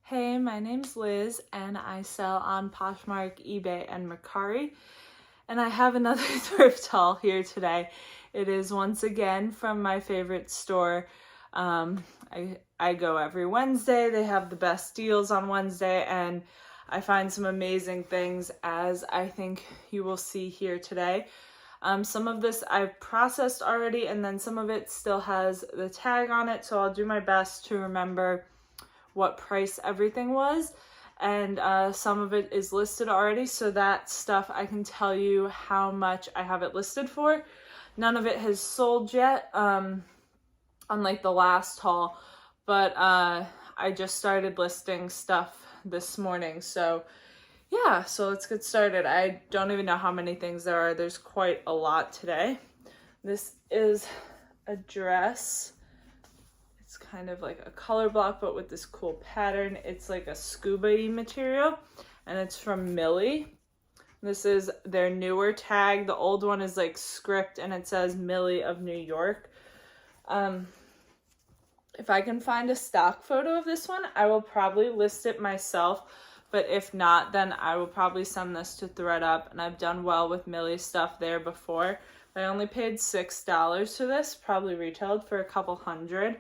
Hey, my name's Liz and I sell on Poshmark, eBay, and Mercari. And I have another thrift haul here today. It is once again from my favorite store. I go every Wednesday. They have the best deals on Wednesday and I find some amazing things, as I think you will see here today. Some of this I've processed already and then some of it still has the tag on it, so I'll do my best to remember what price everything was, and some of it is listed already, so that stuff I can tell you how much I have it listed for. None of it has sold yet, unlike the last haul, but I just started listing stuff this morning, so yeah, so let's get started. I don't even know how many things there are. There's quite a lot today. This is a dress. It's kind of like a color block, but with this cool pattern. It's like a scuba-y material, and it's from Lilly. This is their newer tag. The old one is like script, and it says Lilly of New York. If I can find a stock photo of this one, I will probably list it myself, but if not, then I will probably send this to ThredUp, and I've done well with Lilly stuff there before. I only paid $6 for this, probably retailed for a couple hundred.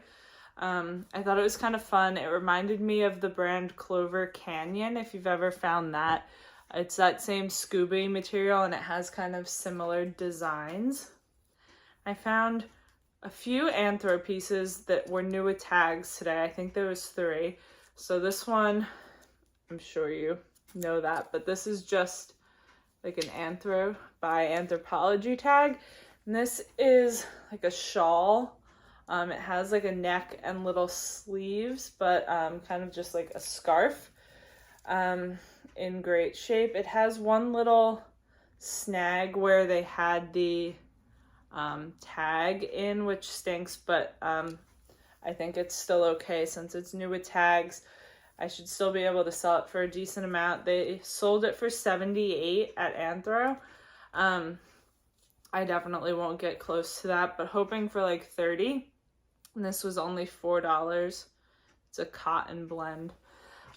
I thought it was kind of fun. It reminded me of the brand Clover Canyon, if you've ever found that. It's that same scuba material and it has kind of similar designs. I found a few Anthro pieces that were new with tags today. I think there was 3. So this one, I'm sure you know that, but this is just like an Anthro by Anthropologie tag. And this is like a shawl. It has like a neck and little sleeves, but kind of just like a scarf, in great shape. It has one little snag where they had the tag in, which stinks, but I think it's still okay since it's new with tags. I should still be able to sell it for a decent amount. They sold it for $78 at Anthro. I definitely won't get close to that, but hoping for like $30. And this was only $4. It's a cotton blend.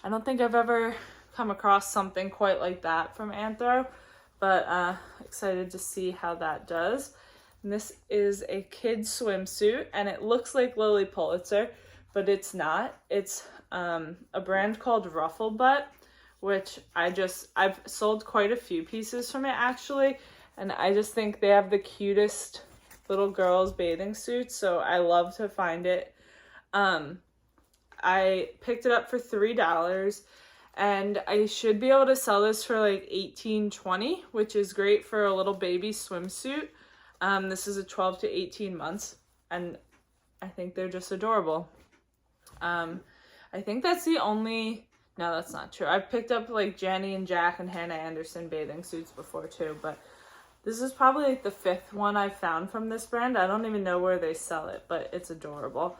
I don't think I've ever come across something quite like that from Anthro, but excited to see how that does. And this is a kid's swimsuit, and it looks like Lilly Pulitzer, but it's not. It's a brand called Ruffle Butt, which I've sold quite a few pieces from it actually, and I just think they have the cutest little girls bathing suits, so I love to find it. I picked it up for $3, and I should be able to sell this for like $18-20, which is great for a little baby swimsuit. This is a 12 to 18 months, and I think they're just adorable. I think that's the only... No, that's not true. I've picked up like Jenny and Jack and Hannah Anderson bathing suits before too, but this is probably like the 5th one I've found from this brand. I don't even know where they sell it, but it's adorable.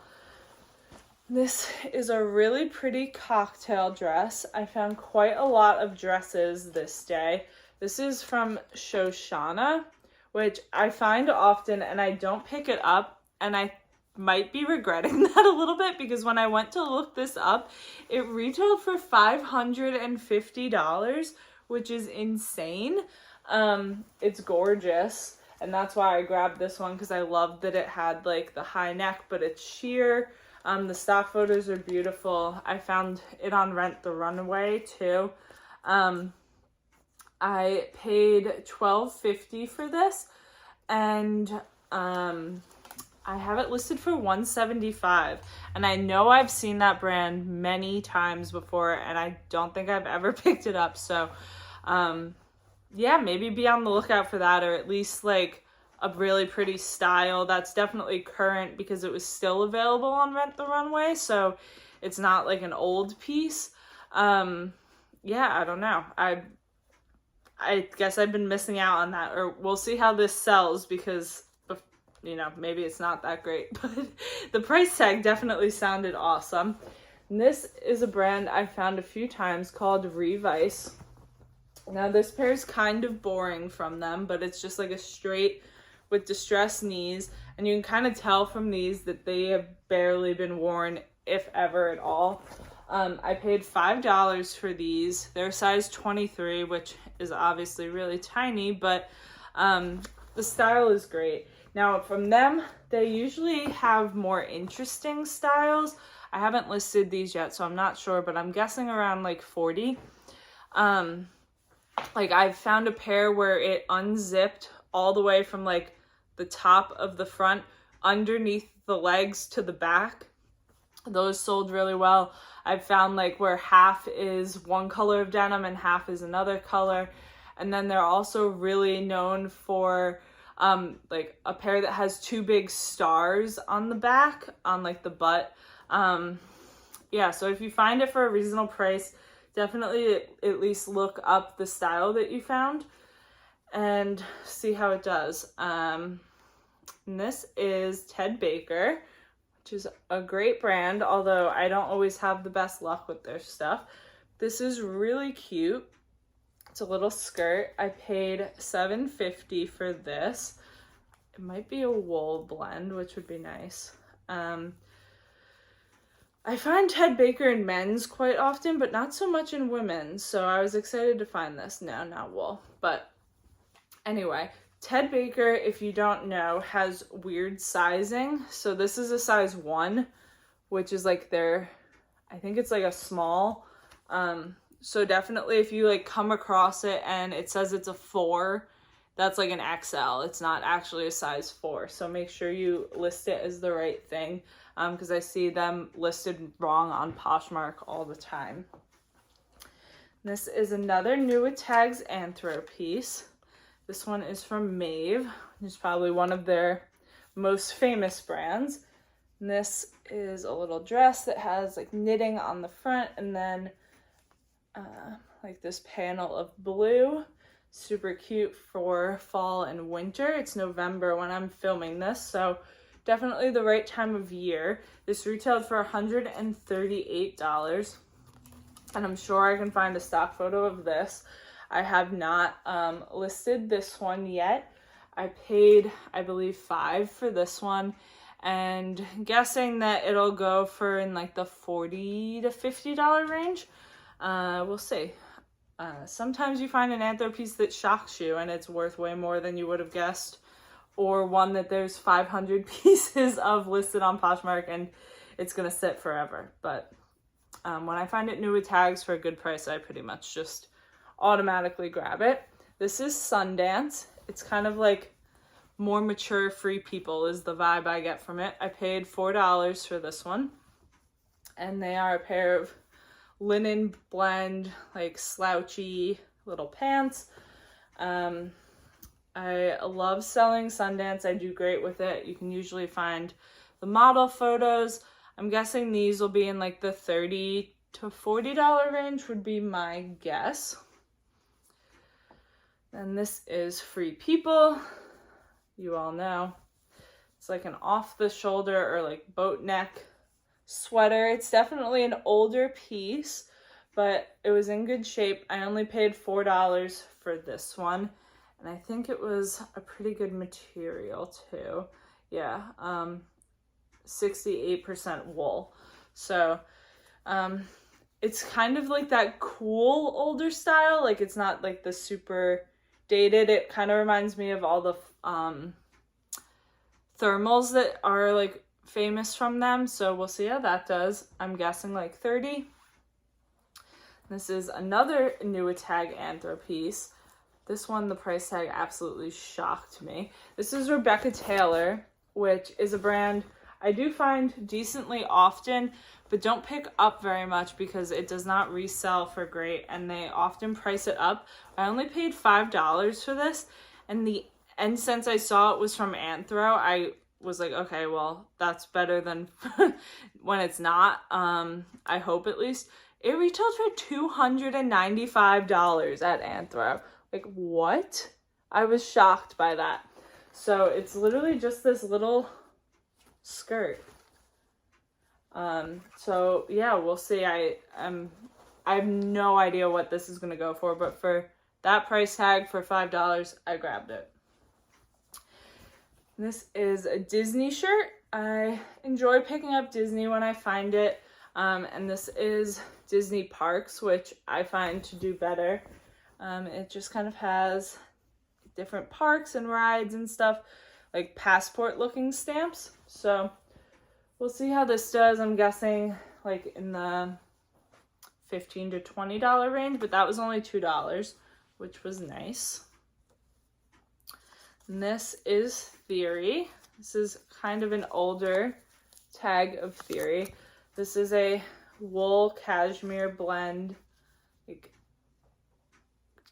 This is a really pretty cocktail dress. I found quite a lot of dresses this day. This is from Shoshana, which I find often and I don't pick it up, and I might be regretting that a little bit because when I went to look this up, it retailed for $550, which is insane. It's gorgeous, and that's why I grabbed this one, because I loved that it had like the high neck, but it's sheer. The stock photos are beautiful. I found it on Rent the Runway too. I paid $12.50 for this, and I have it listed for $175, and I know I've seen that brand many times before, and I don't think I've ever picked it up, so yeah, maybe be on the lookout for that, or at least like a really pretty style that's definitely current, because it was still available on Rent the Runway, so it's not like an old piece. Yeah, I don't know. I guess I've been missing out on that, or we'll see how this sells, because you know, maybe it's not that great, but the price tag definitely sounded awesome. And this is a brand I found a few times called Revice. Now this pair is kind of boring from them, but it's just like a straight with distressed knees, and you can kind of tell from these that they have barely been worn, if ever at all. I paid $5 for these. They're size 23, which is obviously really tiny, but the style is great. Now from them, they usually have more interesting styles. I haven't listed these yet, so I'm not sure, but I'm guessing around like 40. Like I've found a pair where it unzipped all the way from like the top of the front underneath the legs to the back. Those sold really well. I've found like where half is one color of denim and half is another color. And then they're also really known for like a pair that has two big stars on the back, on like the butt. Yeah, so if you find it for a reasonable price, definitely at least look up the style that you found and see how it does. And this is Ted Baker, which is a great brand, although I don't always have the best luck with their stuff. This is really cute. It's a little skirt. I paid $7.50 for this. It might be a wool blend, which would be nice. I find Ted Baker in men's quite often, but not so much in women's. So I was excited to find this. No, not wool. But anyway, Ted Baker, if you don't know, has weird sizing. So this is a size 1, which is like I think it's like a small. So definitely if you like come across it and it says it's a 4, that's like an XL. It's not actually a size 4. So make sure you list it as the right thing, because I see them listed wrong on Poshmark all the time. This is another New with Tags Anthro piece. This one is from Maeve, which is probably one of their most famous brands. And this is a little dress that has like knitting on the front and then like this panel of blue. Super cute for fall and winter. It's November when I'm filming this, so definitely the right time of year. This retailed for $138, and I'm sure I can find a stock photo of this. I have not listed this one yet. I paid, I believe, $5 for this one, and guessing that it'll go for in like the $40 to $50 range. We'll see. Sometimes you find an Anthro piece that shocks you and it's worth way more than you would have guessed, or one that there's 500 pieces of listed on Poshmark and it's gonna sit forever. But when I find it new with tags for a good price, I pretty much just automatically grab it. This is Sundance. It's kind of like more mature Free People is the vibe I get from it. I paid $4 for this one, and they are a pair of linen blend, like slouchy little pants. I love selling Sundance. I do great with it. You can usually find the model photos. I'm guessing these will be in like the $30 to $40 range would be my guess. And this is Free People. You all know. It's like an off the shoulder or like boat neck sweater. It's definitely an older piece, but it was in good shape. I only paid $4 for this one, and I think it was a pretty good material too. Yeah, 68% wool. So it's kind of like that cool older style. Like it's not like the super dated. It kind of reminds me of all the thermals that are like famous from them, so we'll see how that does. I'm guessing like 30. This is another new tag Anthro piece. This one, the price tag absolutely shocked me. This is Rebecca Taylor, which is a brand I do find decently often, but don't pick up very much because it does not resell for great, and they often price it up. I only paid $5 for this, and since I saw it was from Anthro, I was like, okay, well, that's better than when it's not. I hope at least. It retailed for $295 at Anthro. Like, what? I was shocked by that. So it's literally just this little skirt. So yeah, we'll see. I have no idea what this is gonna go for, but for that price tag for $5, I grabbed it. This is a Disney shirt. I enjoy picking up Disney when I find it. And this is Disney Parks, which I find to do better. It just kind of has different parks and rides and stuff, like passport looking stamps. So we'll see how this does. I'm guessing like in the $15 to $20 range, but that was only $2, which was nice. And this is Theory. This is kind of an older tag of Theory. This is a wool cashmere blend, like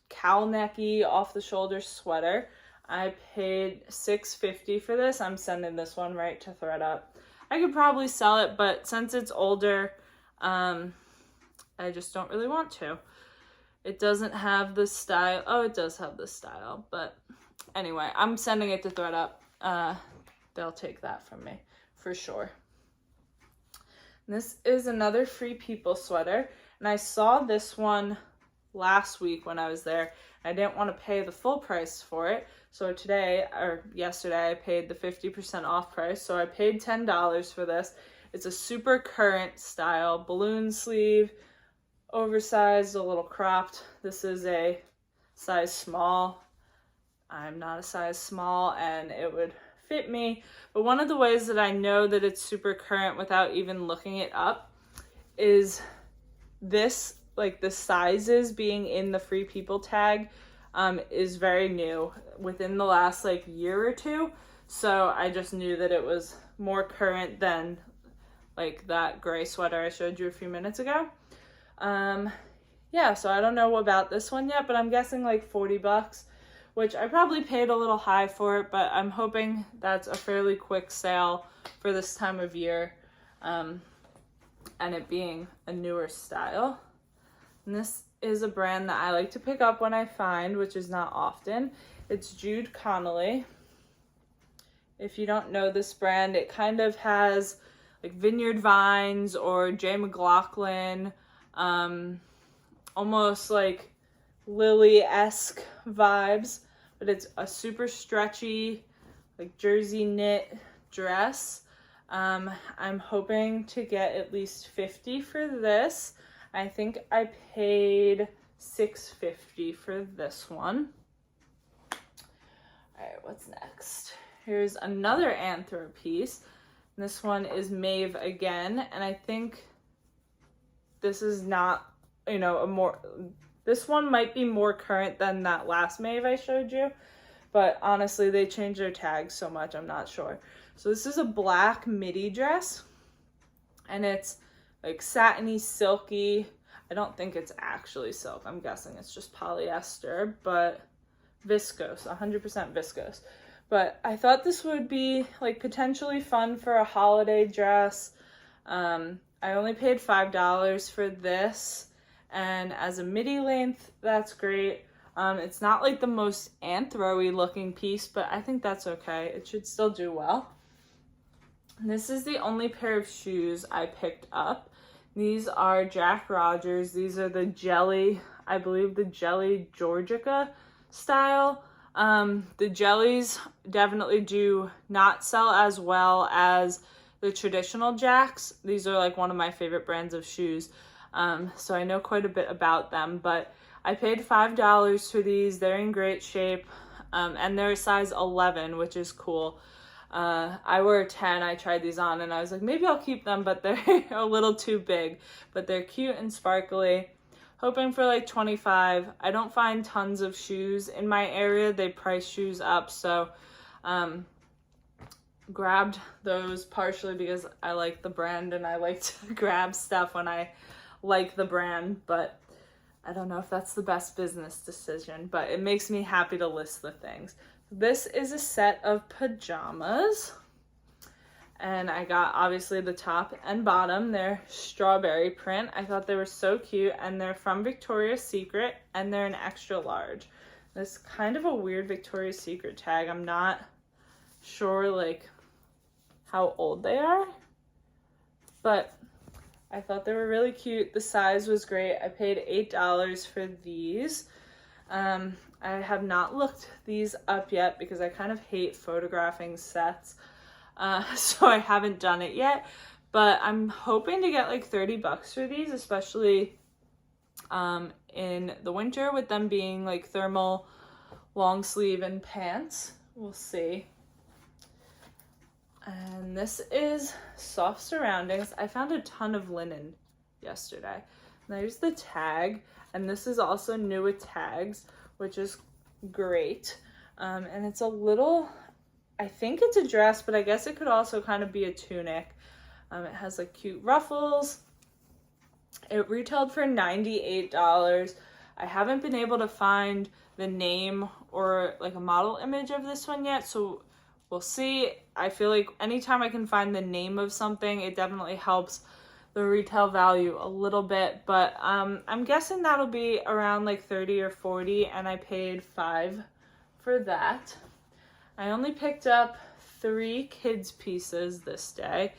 cowl necky, off the shoulder sweater. I paid $6.50 for this. I'm sending this one right to ThredUp. I could probably sell it, but since it's older, I just don't really want to. It doesn't have the style. Oh, it does have the style, but anyway, I'm sending it to ThredUp. They'll take that from me for sure. And this is another Free People sweater, and I saw this one last week when I was there. I didn't want to pay the full price for it, so today, or yesterday, I paid the 50% off price, so I paid $10 for this. It's a super current style, balloon sleeve, oversized, a little cropped. This is a size small. I'm not a size small, and it would fit me. But one of the ways that I know that it's super current without even looking it up is this, like the sizes being in the Free People tag is very new within the last like year or two. So I just knew that it was more current than like that gray sweater I showed you a few minutes ago. Yeah, so I don't know about this one yet, but I'm guessing like $40, which I probably paid a little high for it, but I'm hoping that's a fairly quick sale for this time of year, and it being a newer style. And this is a brand that I like to pick up when I find, which is not often. It's Jude Connolly. If you don't know this brand, it kind of has like Vineyard Vines or Jay McLaughlin, almost like Lilly-esque vibes, but it's a super stretchy, like jersey knit dress. I'm hoping to get at least $50 for this. I think I paid $6.50 for this one. All right, what's next? Here's another Anthro piece. This one is Maeve again, and I think this is not, this one might be more current than that last Maeve I showed you, but honestly, they changed their tags so much, I'm not sure. So this is a black midi dress, and it's like satiny, silky. I don't think it's actually silk. I'm guessing it's just polyester, but viscose, 100% viscose. But I thought this would be like potentially fun for a holiday dress. I only paid $5 for this, and as a midi length, that's great. It's not like the most Anthro-y looking piece, but I think that's okay. It should still do well. This is the only pair of shoes I picked up. These are Jack Rogers. These are the jelly, I believe the jelly Georgica style. The jellies definitely do not sell as well as the traditional Jacks. These are like one of my favorite brands of shoes. So I know quite a bit about them, but I paid $5 for these. They're in great shape. And they're a size 11, which is cool. I wear a 10. I tried these on and I was like, maybe I'll keep them, but they're a little too big, but they're cute and sparkly. Hoping for like $25. I don't find tons of shoes in my area. They price shoes up, so grabbed those partially because I like the brand and I like to grab stuff when I like the brand, but I don't know if that's the best business decision, but it makes me happy to list the things. This is a set of pajamas, and I got obviously the top and bottom. They're strawberry print. I thought they were so cute, and they're from Victoria's Secret, and they're an extra large. This kind of a weird Victoria's Secret tag. I'm not sure like how old they are, but I thought they were really cute. The size was great. I paid $8 for these. I have not looked these up yet because I kind of hate photographing sets, so I haven't done it yet, but I'm hoping to get like 30 bucks for these, especially in the winter with them being like thermal long sleeve and pants. We'll see. And this is Soft Surroundings. I found a ton of linen yesterday. There's the tag, and this is also new with tags, which is great. And it's a little, I think it's a dress, but I guess it could also kind of be a tunic. It has like cute ruffles. It retailed for $98. I haven't been able to find the name or like a model image of this one yet, so we'll see. I feel like anytime I can find the name of something, it definitely helps the retail value a little bit, but I'm guessing that'll be around like 30 or 40, and I paid $5 for that. I only picked up 3 kids pieces this day,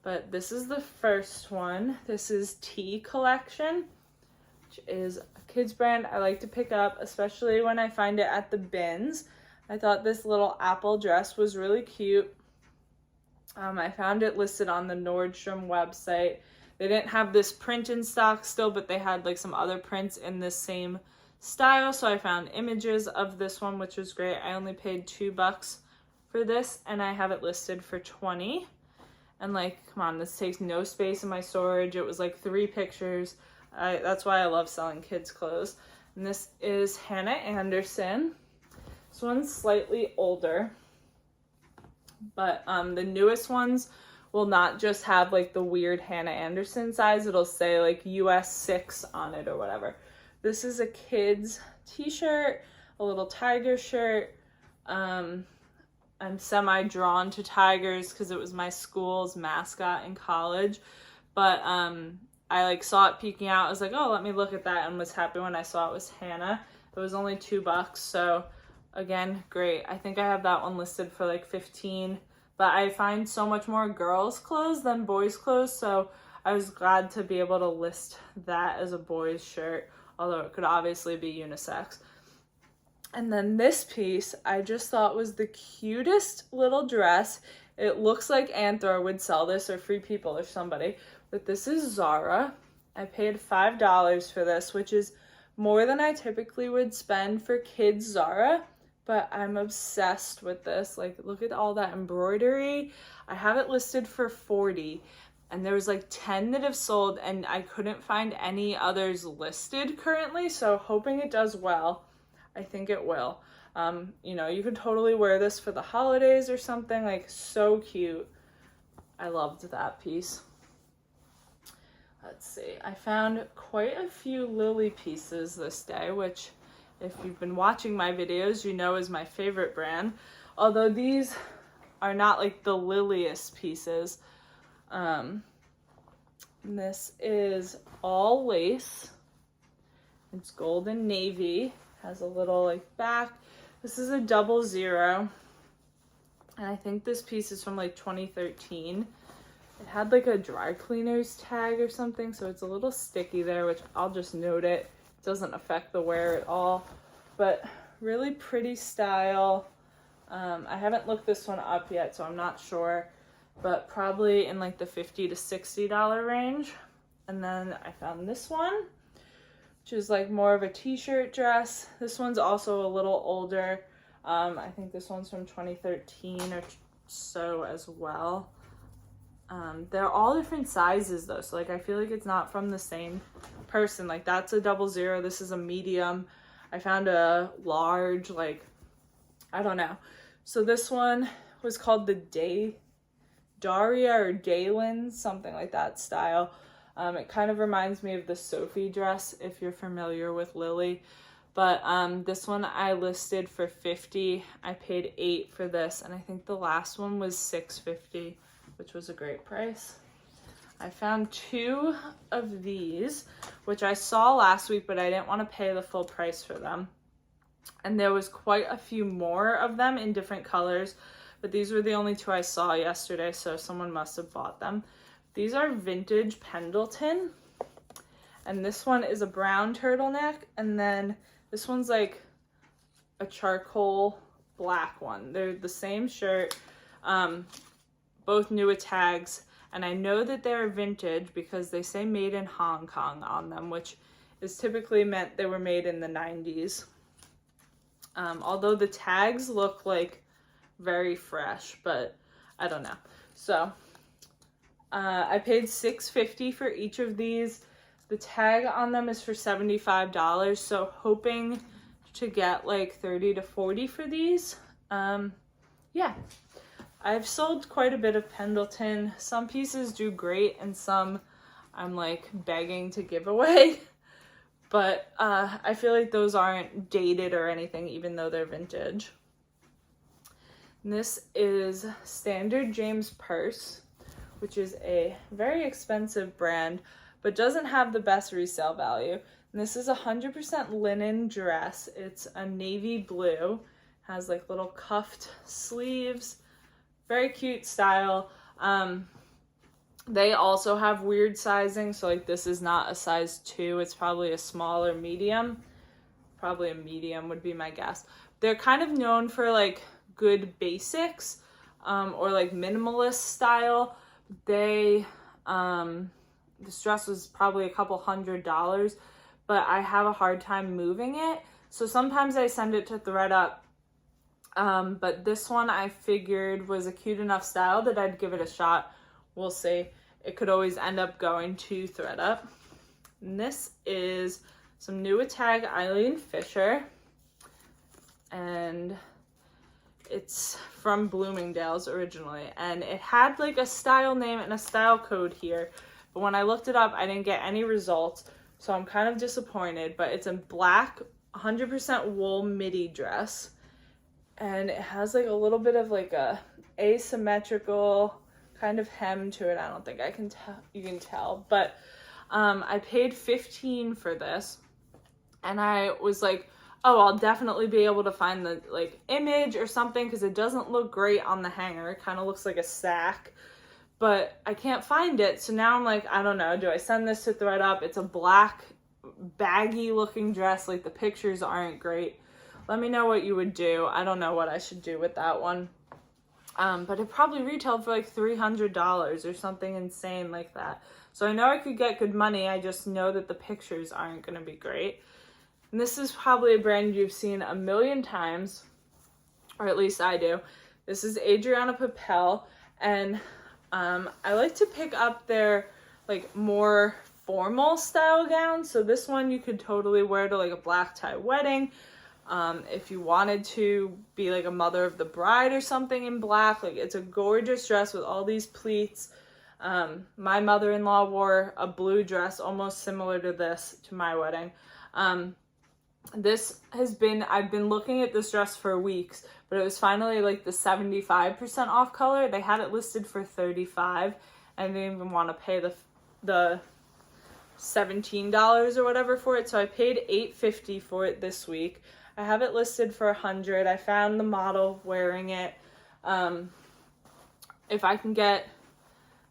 but this is the first one. This is Tea Collection, which is a kids brand I like to pick up, especially when I find it at the bins. I thought this little apple dress was really cute. I found it listed on the Nordstrom website. They didn't have this print in stock still, but they had like some other prints in this same style. So I found images of this one, which was great. I only paid $2 for this, and I have it listed for $20. And like, come on, this takes no space in my storage. It was like 3 pictures. That's why I love selling kids clothes. And this is Hannah Anderson. This one's slightly older, but the newest ones will not just have like the weird Hannah Anderson size. It'll say like US 6 on it or whatever. This is a kid's t-shirt, a little tiger shirt. I'm semi-drawn to tigers because it was my school's mascot in college, but I like saw it peeking out. I was like, oh, let me look at that, and was happy when I saw it was Hannah. It was only $2, so again, great. I think I have that one listed for like 15, but I find so much more girls' clothes than boys' clothes, so I was glad to be able to list that as a boy's shirt, although it could obviously be unisex. And then this piece, I just thought was the cutest little dress. It looks like Anthro would sell this, or Free People or somebody, but this is Zara. I paid $5 for this, which is more than I typically would spend for kids Zara, but I'm obsessed with this. Like, look at all that embroidery. I have it listed for $40, and there was like 10 that have sold, and I couldn't find any others listed currently, so hoping it does well. I think it will. You know, you could totally wear this for the holidays or something. Like, so cute. I loved that piece. Let's see. I found quite a few Lilly pieces this day, which, if you've been watching my videos, you know is my favorite brand. Although these are not like the liliest pieces. This is all lace. It's gold and navy. Has a little like back. This is a 00, and I think this piece is from like 2013. It had like a dry cleaner's tag or something, so it's a little sticky there, which I'll just note it. It doesn't affect the wear at all, but really pretty style. I haven't looked this one up yet, so I'm not sure, but probably in like the $50 to $60 range. And then I found this one, which is like more of a t-shirt dress. This one's also a little older. I think this one's from 2013 or so as well. They're all different sizes though, so like I feel like it's not from the same person. Like, that's a 00, this is a medium. I found a large, like, I don't know. So this one was called the Daria or Dalen, something like that style. It kind of reminds me of the Sophie dress, if you're familiar with Lilly. But this one I listed for $50. I paid $8 for this, and I think the last one was $6.50, which was a great price. I found 2 of these, which I saw last week, but I didn't want to pay the full price for them. And there was quite a few more of them in different colors, but these were the only 2 I saw yesterday, so someone must have bought them. These are vintage Pendleton, and this one is a brown turtleneck, and then this one's like a charcoal black one. They're the same shirt, both new with tags, And I know that they're vintage because they say made in Hong Kong on them, which is typically meant they were made in the 90s. Although the tags look like very fresh, but I don't know. So I paid $6.50 for each of these. The tag on them is for $75, so hoping to get like 30 to 40 for these. Yeah, I've sold quite a bit of Pendleton. Some pieces do great and some I'm like begging to give away. But I feel like those aren't dated or anything, even though they're vintage. And this is Standard James Purse, which is a very expensive brand, but doesn't have the best resale value. And this is 100% linen dress. It's a navy blue, has like little cuffed sleeves, very cute style. They also have weird sizing, so like this is not a size 2, it's probably a small or medium. Probably a medium would be my guess. They're kind of known for like good basics, or like minimalist style. They, this dress was probably a couple $100, but I have a hard time moving it. So sometimes I send it to ThredUp, but this one I figured was a cute enough style that I'd give it a shot. We'll see. It could always end up going to ThredUp. And this is some new tag Eileen Fisher. And it's from Bloomingdale's originally. And it had like a style name and a style code here. But when I looked it up, I didn't get any results. So I'm kind of disappointed. But it's a black 100% wool midi dress. And it has like a little bit of like a asymmetrical kind of hem to it. I don't think I can tell, you can tell, but I paid $15 for this, and I was like, oh, I'll definitely be able to find the like image or something because it doesn't look great on the hanger. It kind of looks like a sack, but I can't find it. So now I'm like, I don't know, do I send this to ThredUp? It's a black baggy looking dress, like the pictures aren't great. Let me know what you would do. I don't know what I should do with that one. But it probably retailed for like $300 or something insane like that. So I know I could get good money. I just know that the pictures aren't going to be great. And this is probably a brand you've seen a million times, or at least I do. This is Adriana Papel, and I like to pick up their like more formal style gowns. So this one you could totally wear to like a black tie wedding. If you wanted to be like a mother of the bride or something in black, like it's a gorgeous dress with all these pleats. My mother-in-law wore a blue dress almost similar to this to my wedding. This has been, I've been looking at this dress for weeks, but it was finally like the 75% off color. They had it listed for $35. I didn't even want to pay the $17 or whatever for it, so I paid $8.50 for it this week. I have it listed for $100. I found the model wearing it. If I can get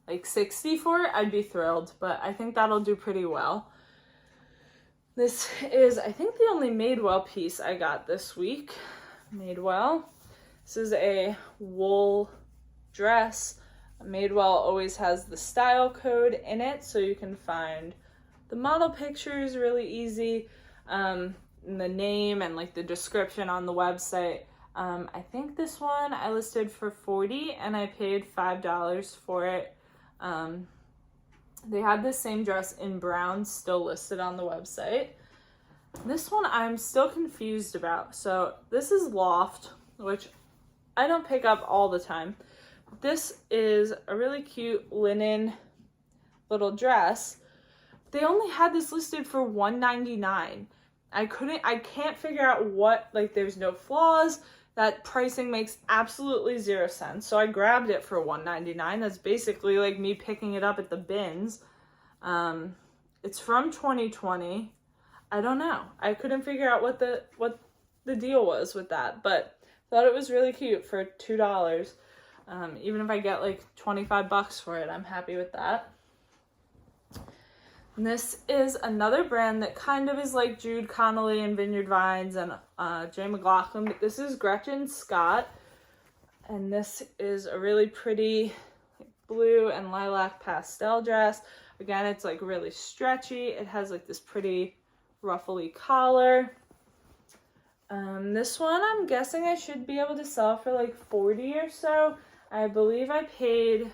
like $60 for it, I'd be thrilled, but I think that'll do pretty well. This is, I think, the only Madewell piece I got this week. Madewell. This is a wool dress. Madewell always has the style code in it, so you can find the model pictures really easy. The name and like the description on the website. I think this one I listed for $40 and I paid $5 for it. They had this same dress in brown still listed on the website. This one I'm still confused about. So this is Loft, which I don't pick up all the time. This is a really cute linen little dress. They only had this listed for $199. I can't figure out what, like there's no flaws. That pricing makes absolutely 0 sense. So I grabbed it for $199. That's basically like me picking it up at the bins. It's from 2020. I don't know. I couldn't figure out what the deal was with that, but thought it was really cute for $2. Even if I get like $25 for it, I'm happy with that. And this is another brand that kind of is like Jude Connolly and Vineyard Vines and Jay McLaughlin, but this is Gretchen Scott, and this is a really pretty blue and lilac pastel dress. Again, it's like really stretchy. It has like this pretty ruffly collar. This one, I'm guessing I should be able to sell for like $40 or so. I believe I paid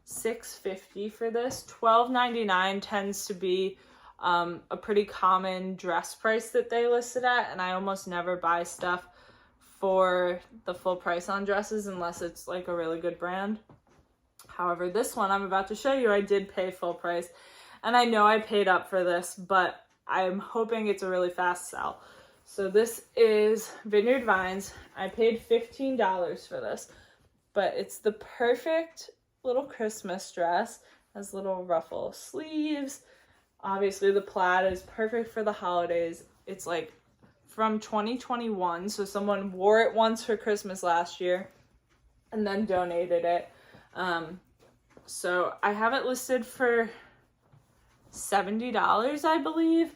$6.50 for this. $12.99 tends to be a pretty common dress price that they listed at, and I almost never buy stuff for the full price on dresses unless it's like a really good brand. However, this one I'm about to show you, I did pay full price, and I know I paid up for this, but I'm hoping it's a really fast sell. So this is Vineyard Vines. I paid $15 for this, but it's the perfect little Christmas dress. It has little ruffle sleeves. Obviously the plaid is perfect for the holidays. It's like from 2021, so someone wore it once for Christmas last year and then donated it. So I have it listed for $70, I believe.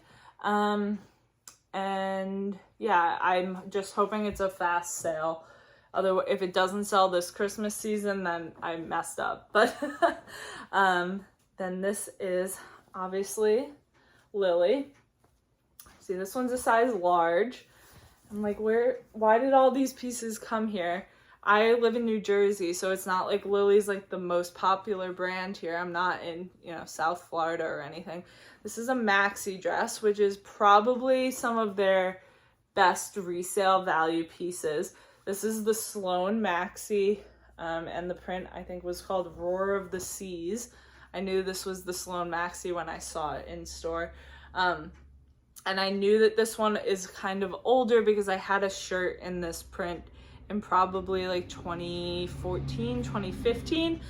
And yeah, I'm just hoping it's a fast sale. Otherwise, if it doesn't sell this Christmas season, then I messed up. But then this is obviously Lilly. See, this one's a size large. I'm like, why did all these pieces come here? I live in New Jersey, so it's not like Lilly's like the most popular brand here. I'm not in, South Florida or anything. This is a maxi dress, which is probably some of their best resale value pieces. This is the Sloan maxi, and the print I think was called Roar of the Seas. I knew this was the Sloan maxi when I saw it in store. And I knew that this one is kind of older because I had a shirt in this print in probably like 2014, 2015.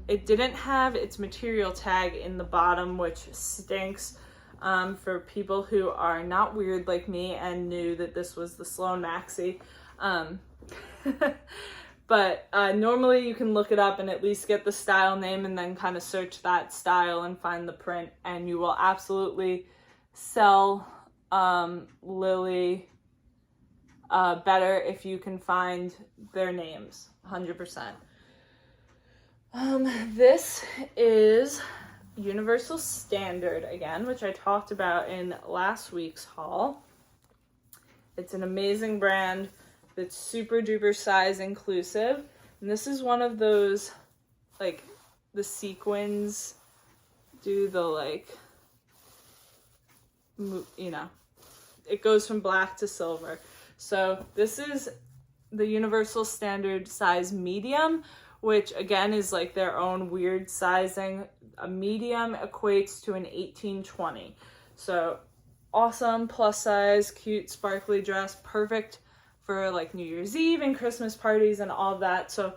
It didn't have its material tag in the bottom, which stinks for people who are not weird like me and knew that this was the Sloan maxi. But normally you can look it up and at least get the style name and then kind of search that style and find the print, and you will absolutely sell Lilly better if you can find their names, 100%. This is Universal Standard again, which I talked about in last week's haul. It's an amazing brand that's super duper size inclusive. And this is one of those, like, the sequins do the, like, it goes from black to silver. So this is the Universal Standard size medium, which again is like their own weird sizing. A medium equates to an 18-20. So awesome, plus size, cute, sparkly dress, perfect for like New Year's Eve and Christmas parties and all of that. So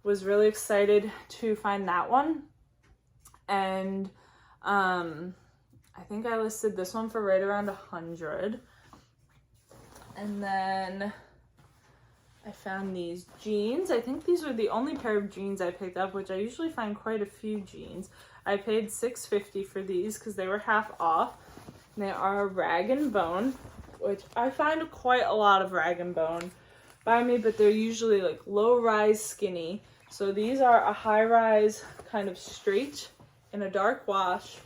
was really excited to find that one. And I think I listed this one for right around $100. And then I found these jeans. I think these were the only pair of jeans I picked up, which I usually find quite a few jeans. I paid $6.50 for these because they were half off. And they are rag and bone, which I find quite a lot of rag and bone by me, but they're usually like low-rise skinny. So these are a high-rise kind of straight in a dark wash.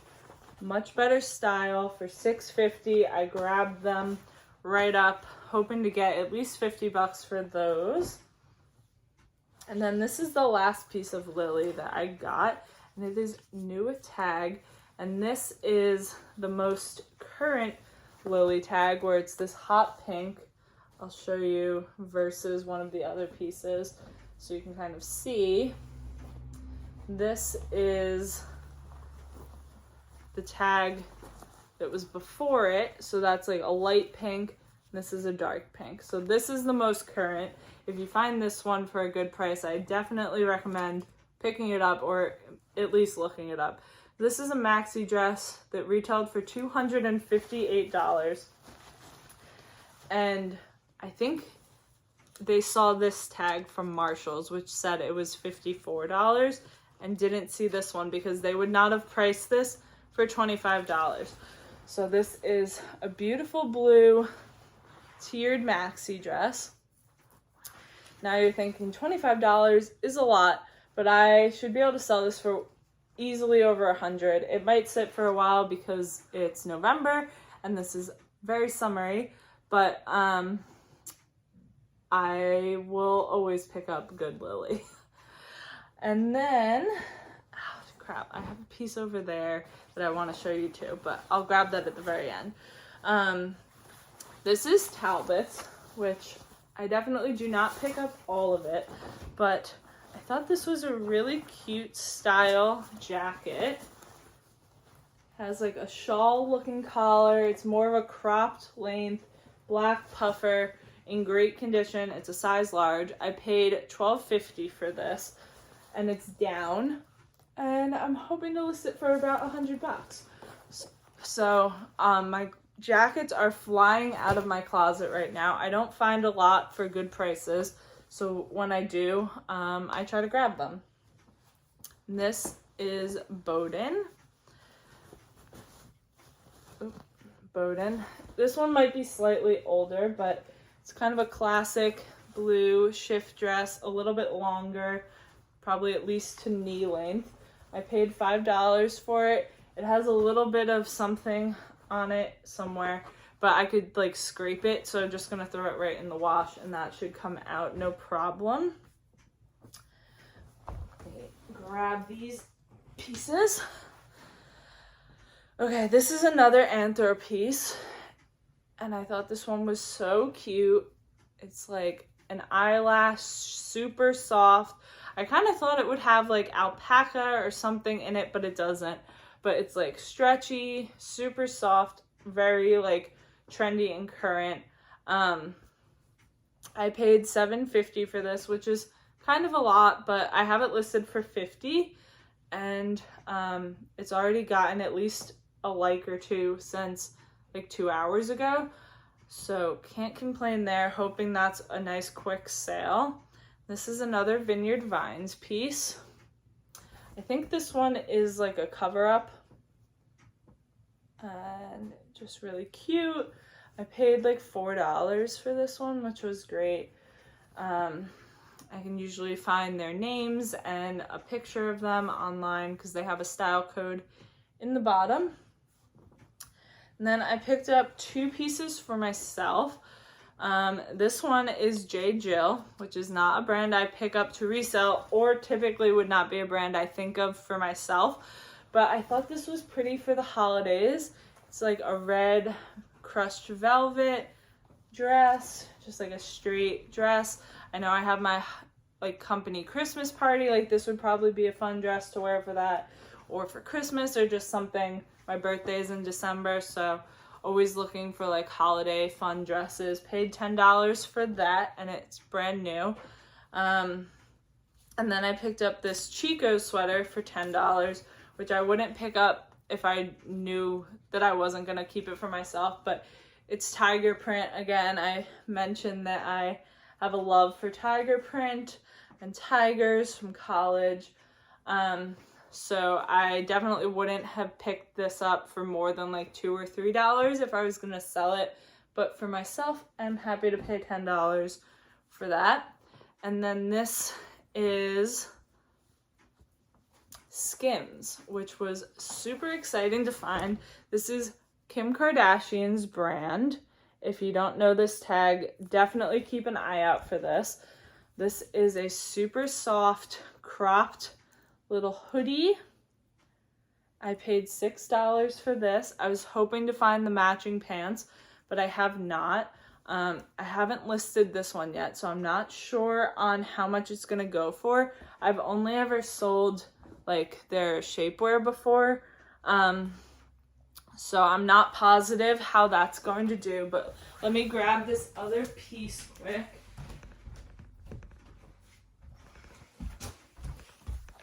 Much better style. For $6.50, I grabbed them right up, hoping to get at least $50 for those. And then this is the last piece of Lilly that I got, and it is new with tag. And this is the most current Lilly tag, where it's this hot pink. I'll show you versus one of the other pieces so you can kind of see. This is the tag that was before it, so that's like a light pink. This is a dark pink. So this is the most current. If you find this one for a good price, I definitely recommend picking it up or at least looking it up. This is a maxi dress that retailed for $258. And I think they saw this tag from Marshall's, which said it was $54, and didn't see this one because they would not have priced this for $25. So this is a beautiful blue tiered maxi dress. Now you're thinking $25 is a lot, but I should be able to sell this for easily over 100. It might sit for a while because it's November and this is very summery, but I will always pick up good Lilly. And then, oh crap, I have a piece over there that I want to show you too, but I'll grab that at the very end. This is Talbot's, which I definitely do not pick up all of it, but I thought this was a really cute style jacket. Has like a shawl looking collar. It's more of a cropped length, black puffer, in great condition. It's a size large. I paid $12.50 for this, and it's down, and I'm hoping to list it for about $100. So my jackets are flying out of my closet right now. I don't find a lot for good prices, so when I do, I try to grab them. And this is Bowden. This one might be slightly older, but it's kind of a classic blue shift dress, a little bit longer, probably at least to knee length. I paid $5 for it. It has a little bit of something on it somewhere, but I could like scrape it, so I'm just gonna throw it right in the wash and that should come out no problem. Okay, grab these pieces. Okay, this is another Anthro piece, and I thought this one was so cute. It's like an eyelash, super soft. I kind of thought it would have like alpaca or something in it, but it doesn't. But it's like stretchy, super soft, very like trendy and current. I paid $7.50 for this, which is kind of a lot, but I have it listed for $50, and it's already gotten at least a like or two since like 2 hours ago, so can't complain there. Hoping that's a nice quick sale. This is another Vineyard Vines piece. I think this one is like a cover-up and just really cute. I paid like $4 for this one, which was great. I can usually find their names and a picture of them online because they have a style code in the bottom. And then I picked up 2 pieces for myself. This one is J. Jill, which is not a brand I pick up to resell, or typically would not be a brand I think of for myself. But I thought this was pretty for the holidays. It's like a red crushed velvet dress, just like a straight dress. I know I have my like company Christmas party. Like this would probably be a fun dress to wear for that, or for Christmas, or just something. My birthday is in December, so always looking for like holiday fun dresses. Paid $10 for that, and it's brand new. And then I picked up this Chico sweater for $10, which I wouldn't pick up if I knew that I wasn't gonna keep it for myself, but it's tiger print. Again, I mentioned that I have a love for tiger print and tigers from college. So I definitely wouldn't have picked this up for more than like $2 or $3 if I was gonna sell it. But for myself, I'm happy to pay $10 for that. And then this is Skims, which was super exciting to find. This is Kim Kardashian's brand. If you don't know this tag, definitely keep an eye out for this. This is a super soft, cropped little hoodie. I paid $6 for this. I was hoping to find the matching pants, but I have not. I haven't listed this one yet, so I'm not sure on how much it's gonna go for. I've only ever sold like their shapewear before, so I'm not positive how that's going to do, but let me grab this other piece quick.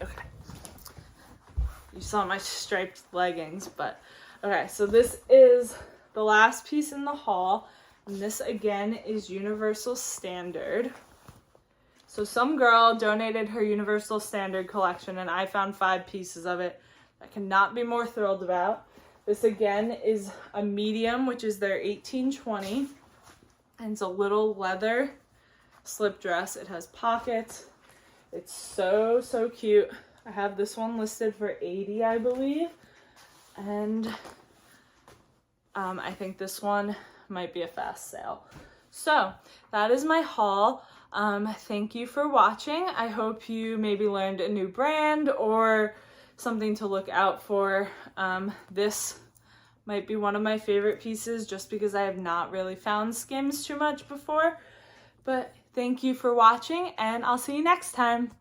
Okay. You saw my striped leggings, but okay, so this is the last piece in the haul, and this again is Universal Standard. So some girl donated her Universal Standard collection, and I found 5 pieces of it. I cannot be more thrilled about. This again is a medium, which is their 1820, and it's a little leather slip dress. It has pockets. It's so, so cute. I have this one listed for $80, I believe. And I think this one might be a fast sale. So that is my haul. Thank you for watching. I hope you maybe learned a new brand or something to look out for. This might be one of my favorite pieces just because I have not really found Skims too much before. But thank you for watching, and I'll see you next time.